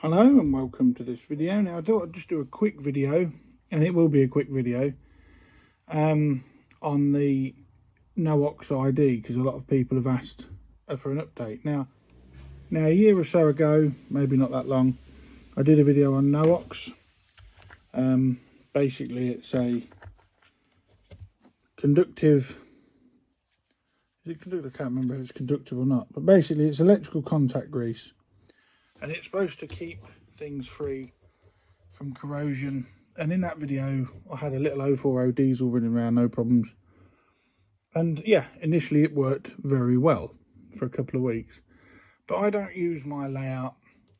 Hello and welcome to this video. Now I thought I'd just do a quick video, and it will be a quick video, on the NOx ID, because a lot of people have asked for an update. Now a year or so ago, maybe not that long, I did a video on NOx. Basically it's a conductive, is it conductive? I can't remember if it's conductive or not, but basically it's electrical contact grease. And it's supposed to keep things free from corrosion. And in that video, I had a little 040 diesel running around, no problems. And yeah, initially it worked very well for a couple of weeks. But I don't use my layout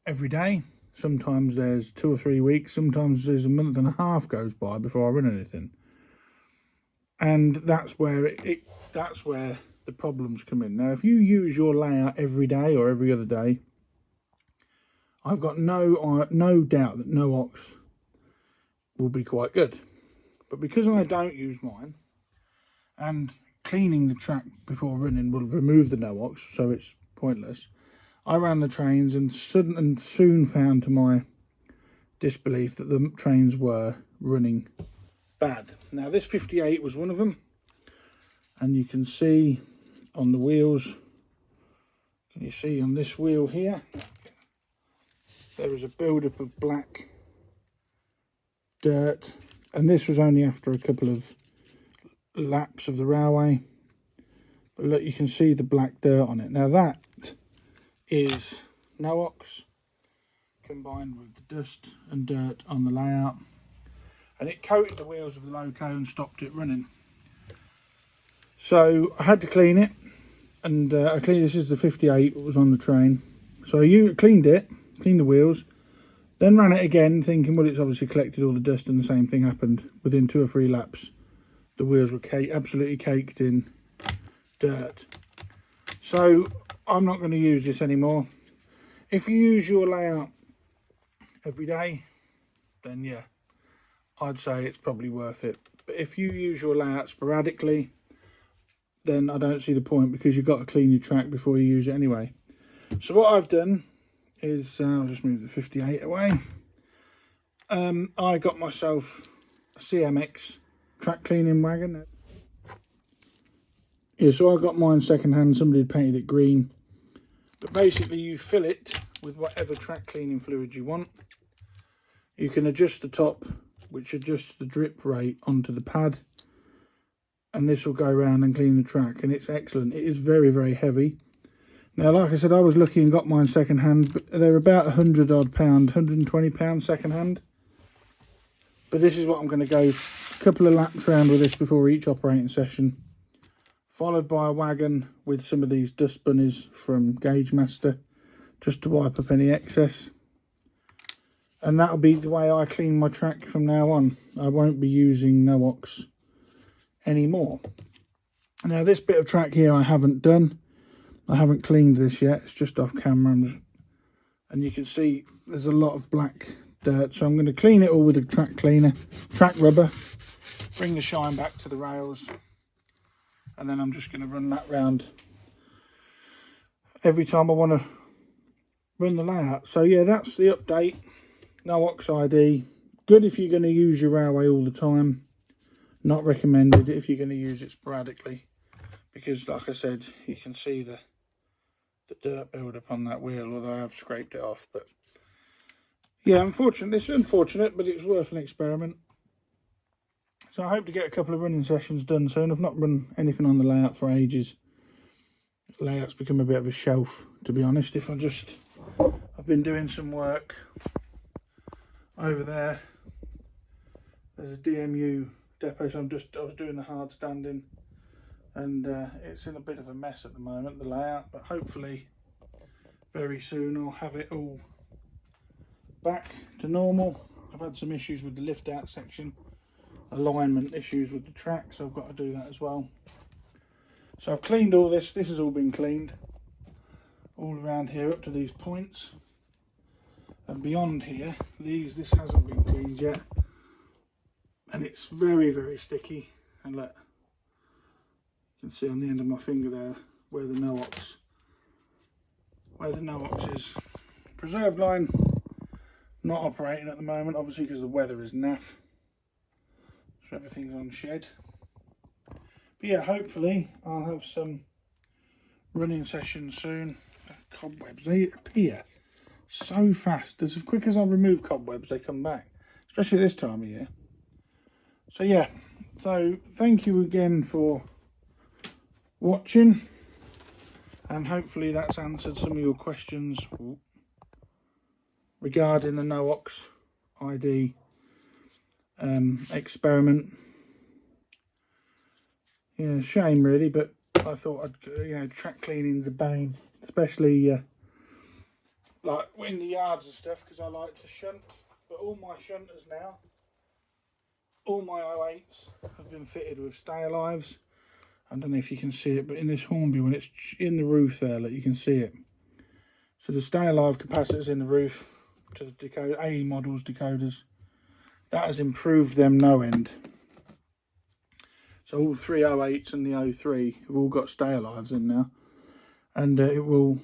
every day. Sometimes there's 2 or 3 weeks. Sometimes there's a month and a half goes by before I run anything. And that's where that's where the problems come in. Now, if you use your layout every day or every other day, I've got no doubt that NOx will be quite good. But because I don't use mine, and cleaning the track before running will remove the NOx, so it's pointless, I ran the trains and soon found to my disbelief that the trains were running bad. Now this 58 was one of them, and you can see on the wheels, can you see on this wheel here, there is a build-up of black dirt, and this was only after a couple of laps of the railway. But look, you can see the black dirt on it. Now that is NOx combined with the dust and dirt on the layout, and it coated the wheels of the loco and stopped it running. So I had to clean it, and I cleaned, this is the 58 that was on the train. So I cleaned it, cleaned the wheels, then ran it again thinking, well, it's obviously collected all the dust, and the same thing happened. Within 2 or 3 laps the wheels were absolutely caked in dirt. So I'm not going to use this anymore. If you use your layout every day, then yeah, I'd say it's probably worth it. But if you use your layout sporadically, then I don't see the point, because you've got to clean your track before you use it anyway. So what I've done is, I'll just move the 58 away. I got myself a CMX track cleaning wagon. Yeah, so I got mine second hand. Somebody had painted it green. But basically you fill it with whatever track cleaning fluid you want. You can adjust the top, which adjusts the drip rate onto the pad, and this will go around and clean the track, and it's excellent. It is very, very heavy. Now, like I said, I was lucky and got mine second hand, but they're about £100 odd, £120 second hand. But this is what I'm going to go a couple of laps around with this before each operating session, followed by a wagon with some of these dust bunnies from Gauge Master, just to wipe up any excess. And that'll be the way I clean my track from now on. I won't be using NOx anymore. Now, this bit of track here I haven't done. I haven't cleaned this yet, it's just off camera, and you can see there's a lot of black dirt, so I'm going to clean it all with a track cleaner, track rubber, bring the shine back to the rails, and then I'm just going to run that round every time I want to run the layout. So yeah, that's the update. NOx ID, good if you're going to use your railway all the time, not recommended if you're going to use it sporadically, because like I said, you can see the dirt build up on that wheel, although I have scraped it off. But yeah, unfortunately, it's unfortunate, but it's worth an experiment. So I hope to get a couple of running sessions done soon. I've not run anything on the layout for ages. The layout's become a bit of a shelf, to be honest. I've been doing some work over there. There's a DMU depot, so I was doing the hard standing, and it's in a bit of a mess at the moment, the layout, but hopefully very soon I'll have it all back to normal. I've had some issues with the lift out section, alignment issues with the track, so I've got to do that as well. So I've cleaned all this has all been cleaned all around here up to these points, and beyond here this hasn't been cleaned yet, and it's very, very sticky. And look, you can see on the end of my finger there where the NOx is. Preserved line Not operating at the moment, obviously, because the weather is naff. So everything's on shed. But yeah, hopefully I'll have some running sessions soon. Cobwebs, they appear so fast. As quick as I remove cobwebs, they come back, especially this time of year. So yeah, so thank you again for watching, and hopefully that's answered some of your questions regarding the NOOX ID experiment. Yeah, shame really, but I thought I'd, track cleaning's a bane, especially like in the yards and stuff, because I like to shunt. But all my shunters now, all my 08s have been fitted with stay alives. I don't know if you can see it, but in this Hornby, when it's in the roof there, look, you can see it. So the stay alive capacitors in the roof to the decoder, AE models decoders, that has improved them no end. So all 3 08s and the 03 have all got stay alives in now, and it will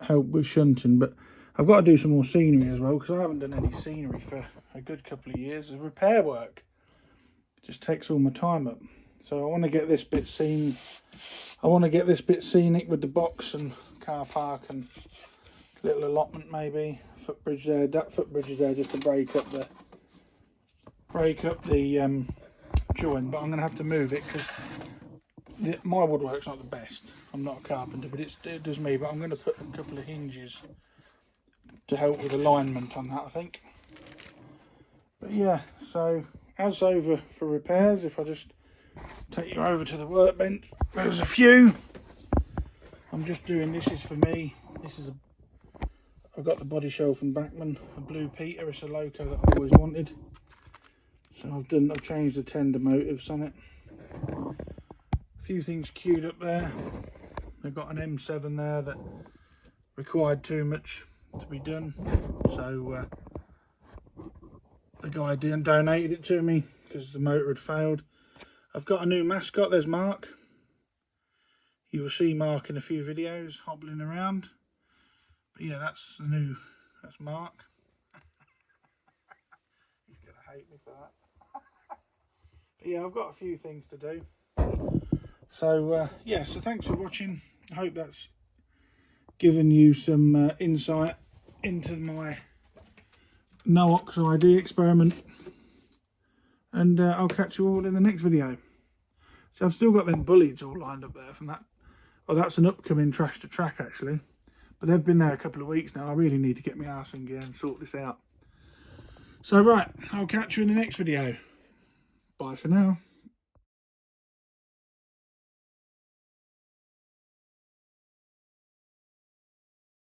help with shunting. But I've got to do some more scenery as well, because I haven't done any scenery for a good couple of years. The repair work just takes all my time up. So I want to get this bit scenic with the box and car park and little allotment, maybe footbridge there. That footbridge is there just to break up the join, but I'm going to have to move it because my woodwork's not the best. I'm not a carpenter, but it does me. But I'm going to put a couple of hinges to help with alignment on that, I think. But yeah, so as over for repairs, if I just take you over to the workbench, there's a few. I'm just doing, this is for me. I've got the body shell from Bachmann, a blue Peter. It's a loco that I've always wanted. So I've changed the tender motives on it. A few things queued up there. They've got an M7 there that required too much to be done. So the guy donated it to me because the motor had failed. I've got a new mascot. There's Mark. You will see Mark in a few videos hobbling around. But yeah, that's Mark. He's going to hate me for that. But yeah, I've got a few things to do. So yeah, so thanks for watching. I hope that's given you some insight into my NOOX ID experiment. And I'll catch you all in the next video. So I've still got them bullies all lined up there from that. Oh, that's an upcoming trash to track actually. But they've been there a couple of weeks now. I really need to get my arse in gear and sort this out. So right, I'll catch you in the next video. Bye for now.